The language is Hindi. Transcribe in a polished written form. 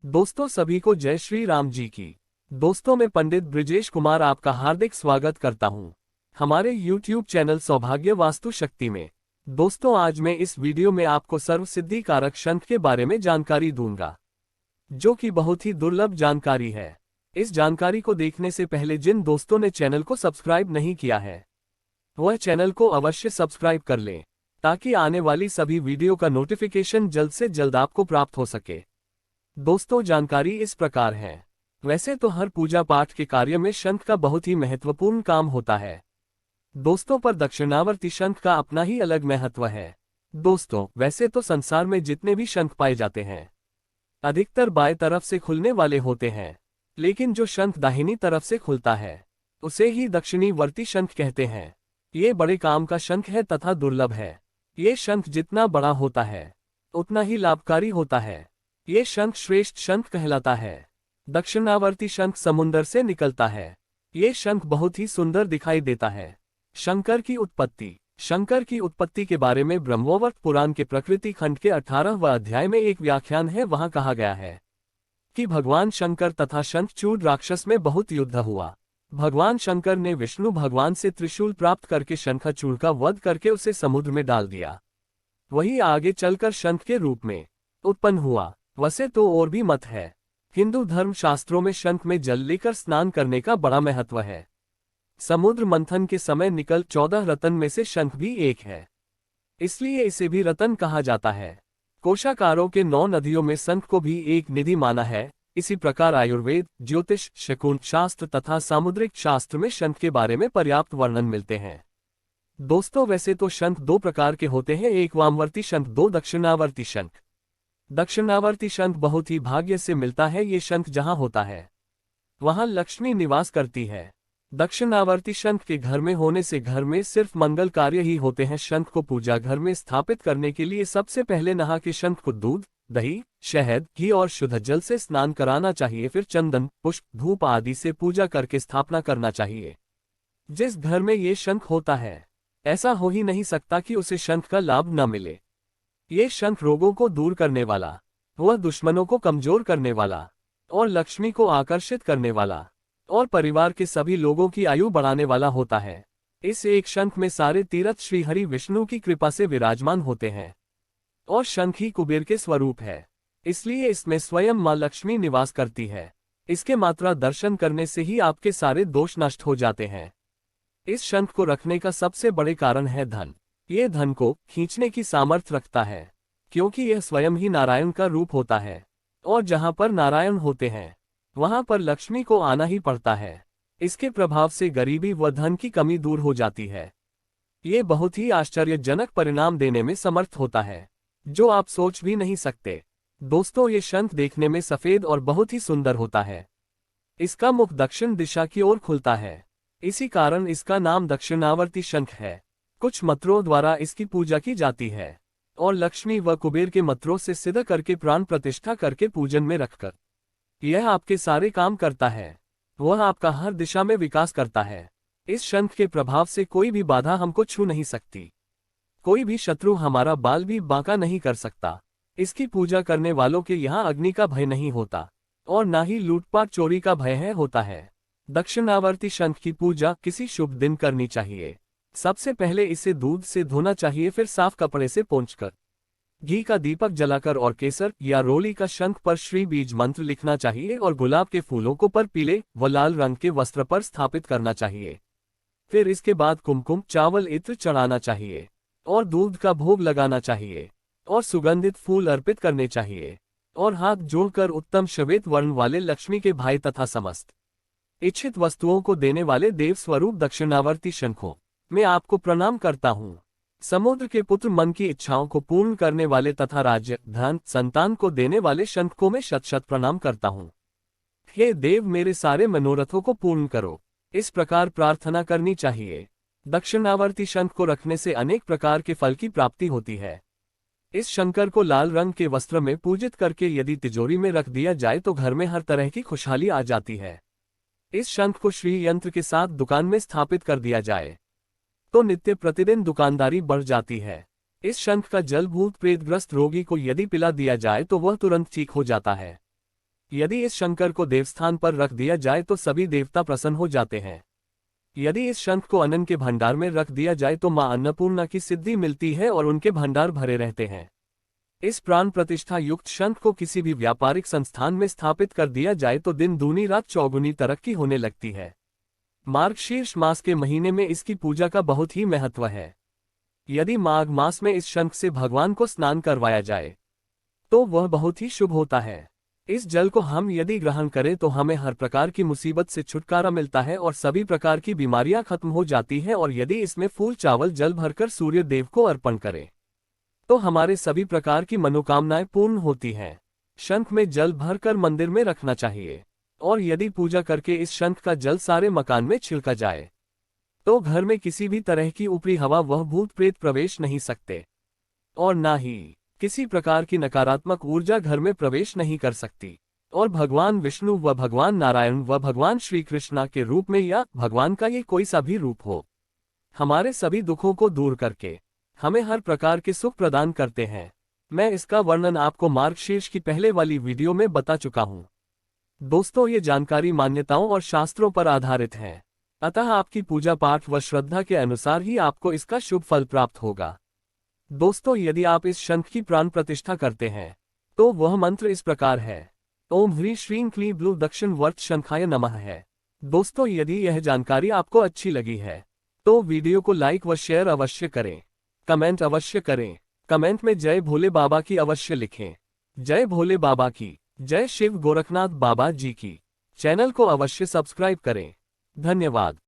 दोस्तों सभी को जय श्री राम जी की। दोस्तों मैं पंडित ब्रिजेश कुमार आपका हार्दिक स्वागत करता हूं हमारे YouTube चैनल सौभाग्य वास्तु शक्ति में। दोस्तों आज मैं इस वीडियो में आपको सर्व सिद्धि कारक शंख के बारे में जानकारी दूंगा, जो कि बहुत ही दुर्लभ जानकारी है। इस जानकारी को देखने से पहले जिन दोस्तों ने चैनल को सब्सक्राइब नहीं किया है, वह चैनल को अवश्य सब्सक्राइब कर लें, ताकि आने वाली सभी वीडियो का नोटिफिकेशन जल्द से जल्द आपको प्राप्त हो सके। दोस्तों जानकारी इस प्रकार है। वैसे तो हर पूजा पाठ के कार्य में शंख का बहुत ही महत्वपूर्ण काम होता है दोस्तों, पर दक्षिणावर्ती शंख का अपना ही अलग महत्व है। दोस्तों वैसे तो संसार में जितने भी शंख पाए जाते हैं, अधिकतर बाएं तरफ से खुलने वाले होते हैं, लेकिन जो शंख दाहिनी तरफ से खुलता है उसे ही दक्षिणीवर्ती शंख कहते हैं। ये बड़े काम का शंख है तथा दुर्लभ है। ये शंख जितना बड़ा होता है उतना ही लाभकारी होता है। ये शंख श्रेष्ठ शंख कहलाता है। दक्षिणावर्ती शंख समुंदर से निकलता है। ये शंख बहुत ही सुंदर दिखाई देता है। शंकर की उत्पत्ति के बारे में ब्रह्मोवर्त पुराण के प्रकृति खंड के 18वें अध्याय में एक व्याख्यान है। वहां कहा गया है कि भगवान शंकर तथा शंखचूड़ राक्षस में बहुत युद्ध हुआ। भगवान शंकर ने विष्णु भगवान से त्रिशूल प्राप्त करके शंखचूड़ का वध करके उसे समुद्र में डाल दिया। वही आगे चलकर शंख के रूप में उत्पन्न हुआ। वैसे तो और भी मत है। हिंदू धर्म शास्त्रों में शंख में जल लेकर स्नान करने का बड़ा महत्व है। समुद्र मंथन के समय निकल 14 रत्न में से शंख भी एक है, इसलिए इसे भी रत्न कहा जाता है। कोशाकारों के 9 नदियों में शंख को भी एक निधि माना है। इसी प्रकार आयुर्वेद, ज्योतिष, शकुन शास्त्र तथा सामुद्रिक शास्त्र में शंख के बारे में पर्याप्त वर्णन मिलते हैं। दोस्तों वैसे तो शंख 2 प्रकार के होते हैं, एक वामवर्ती शंख, 2 दक्षिणावर्ती शंख। दक्षिणावर्ती शंख बहुत ही भाग्य से मिलता है। ये शंख जहां होता है वहां लक्ष्मी निवास करती है। दक्षिणावर्ती शंख के घर में होने से घर में सिर्फ मंगल कार्य ही होते हैं। शंख को पूजा घर में स्थापित करने के लिए सबसे पहले नहा के शंख को दूध, दही, शहद, घी और शुद्ध जल से स्नान कराना चाहिए। फिर चंदन, पुष्प, धूप आदि से पूजा करके स्थापना करना चाहिए। जिस घर में ये शंख होता है, ऐसा हो ही नहीं सकता कि उसे शंख का लाभ न मिले। ये शंख रोगों को दूर करने वाला, वह दुश्मनों को कमजोर करने वाला और लक्ष्मी को आकर्षित करने वाला और परिवार के सभी लोगों की आयु बढ़ाने वाला होता है। इस एक शंख में सारे तीर्थ श्री हरि विष्णु की कृपा से विराजमान होते हैं और शंख ही कुबेर के स्वरूप है, इसलिए इसमें स्वयं मां लक्ष्मी निवास करती है। इसके मात्रा दर्शन करने से ही आपके सारे दोष नष्ट हो जाते हैं। इस शंख को रखने का सबसे बड़े कारण है धन। ये धन को खींचने की सामर्थ्य रखता है, क्योंकि यह स्वयं ही नारायण का रूप होता है और जहां पर नारायण होते हैं वहां पर लक्ष्मी को आना ही पड़ता है। इसके प्रभाव से गरीबी व धन की कमी दूर हो जाती है। ये बहुत ही आश्चर्यजनक परिणाम देने में समर्थ होता है, जो आप सोच भी नहीं सकते। दोस्तों ये शंख देखने में सफेद और बहुत ही सुंदर होता है। इसका मुख दक्षिण दिशा की ओर खुलता है, इसी कारण इसका नाम दक्षिणावर्ती शंख है। कुछ मंत्रों द्वारा इसकी पूजा की जाती है और लक्ष्मी व कुबेर के मंत्रों से सिद्ध करके प्राण प्रतिष्ठा करके पूजन में रखकर यह आपके सारे काम करता है। वह आपका हर दिशा में विकास करता है। इस शंख के प्रभाव से कोई भी बाधा हमको छू नहीं सकती। कोई भी शत्रु हमारा बाल भी बांका नहीं कर सकता। इसकी पूजा करने वालों के यहाँ अग्नि का भय नहीं होता और ना ही लूटपाट चोरी का भय होता है। दक्षिणावर्ती शंख की पूजा किसी शुभ दिन करनी चाहिए। सबसे पहले इसे दूध से धोना चाहिए, फिर साफ कपड़े से पोंछकर घी का दीपक जलाकर और केसर या रोली का शंख पर श्री बीज मंत्र लिखना चाहिए और गुलाब के फूलों को पर पीले व लाल रंग के वस्त्र पर स्थापित करना चाहिए। फिर इसके बाद कुमकुम, चावल, इत्र चढ़ाना चाहिए और दूध का भोग लगाना चाहिए और सुगंधित फूल अर्पित करने चाहिए और हाथ जोड़कर उत्तम श्वेत वर्ण वाले लक्ष्मी के भाई तथा समस्त इच्छित वस्तुओं को देने वाले देव स्वरूप दक्षिणावर्ती शंखों मैं आपको प्रणाम करता हूँ। समुद्र के पुत्र मन की इच्छाओं को पूर्ण करने वाले तथा राज्य, धन, संतान को देने वाले शंख को मैं शत शत प्रणाम करता हूँ। हे देव मेरे सारे मनोरथों को पूर्ण करो। इस प्रकार प्रार्थना करनी चाहिए। दक्षिणावर्ती शंख को रखने से अनेक प्रकार के फल की प्राप्ति होती है। इस शंकर को लाल रंग के वस्त्र में पूजित करके यदि तिजोरी में रख दिया जाए तो घर में हर तरह की खुशहाली आ जाती है। इस शंख को श्री यंत्र के साथ दुकान में स्थापित कर दिया जाए तो नित्य प्रतिदिन दुकानदारी बढ़ जाती है। इस शंख का जल भूत प्रेतग्रस्त रोगी को यदि पिला दिया जाए तो वह तुरंत ठीक हो जाता है। यदि इस शंकर को देवस्थान पर रख दिया जाए तो सभी देवता प्रसन्न हो जाते हैं। यदि इस शंख को अन्न के भंडार में रख दिया जाए तो मां अन्नपूर्णा की सिद्धि मिलती है और उनके भंडार भरे रहते हैं। इस प्राण प्रतिष्ठा युक्त शंख को किसी भी व्यापारिक संस्थान में स्थापित कर दिया जाए तो दिन दूनी रात चौगुनी तरक्की होने लगती है। मार्गशीर्ष मास के महीने में इसकी पूजा का बहुत ही महत्व है। यदि माघ मास में इस शंख से भगवान को स्नान करवाया जाए तो वह बहुत ही शुभ होता है। इस जल को हम यदि ग्रहण करें तो हमें हर प्रकार की मुसीबत से छुटकारा मिलता है और सभी प्रकार की बीमारियां खत्म हो जाती हैं। और यदि इसमें फूल चावल जल भरकर सूर्य देव को अर्पण करें तो हमारे सभी प्रकार की मनोकामनाएं पूर्ण होती हैं। शंख में जल भरकर मंदिर में रखना चाहिए और यदि पूजा करके इस शंख का जल सारे मकान में छिड़का जाए तो घर में किसी भी तरह की ऊपरी हवा वह भूत प्रेत प्रवेश नहीं सकते और ना ही किसी प्रकार की नकारात्मक ऊर्जा घर में प्रवेश नहीं कर सकती। और भगवान विष्णु व भगवान नारायण व भगवान श्री कृष्णा के रूप में या भगवान का ये कोई सा भी रूप हो, हमारे सभी दुखों को दूर करके हमें हर प्रकार के सुख प्रदान करते हैं। मैं इसका वर्णन आपको मार्गशीर्ष की पहले वाली वीडियो में बता चुका हूँ। दोस्तों, ये जानकारी मान्यताओं और शास्त्रों पर आधारित है, अतः आपकी पूजा पाठ व श्रद्धा के अनुसार ही आपको इसका शुभ फल प्राप्त होगा। दोस्तों, यदि आप इस शंख की प्राण प्रतिष्ठा करते हैं तो वह मंत्र इस प्रकार है, ओम ह्रीं श्रीं क्लीं ब्लू दक्षिण वर्त शंखाय नमः है। दोस्तों, यदि यह जानकारी आपको अच्छी लगी है तो वीडियो को लाइक व शेयर अवश्य करें, कमेंट अवश्य करें। कमेंट में जय भोले बाबा की अवश्य लिखें। जय भोले बाबा की जय। शिव गोरखनाथ बाबा जी की। चैनल को अवश्य सब्सक्राइब करें। धन्यवाद।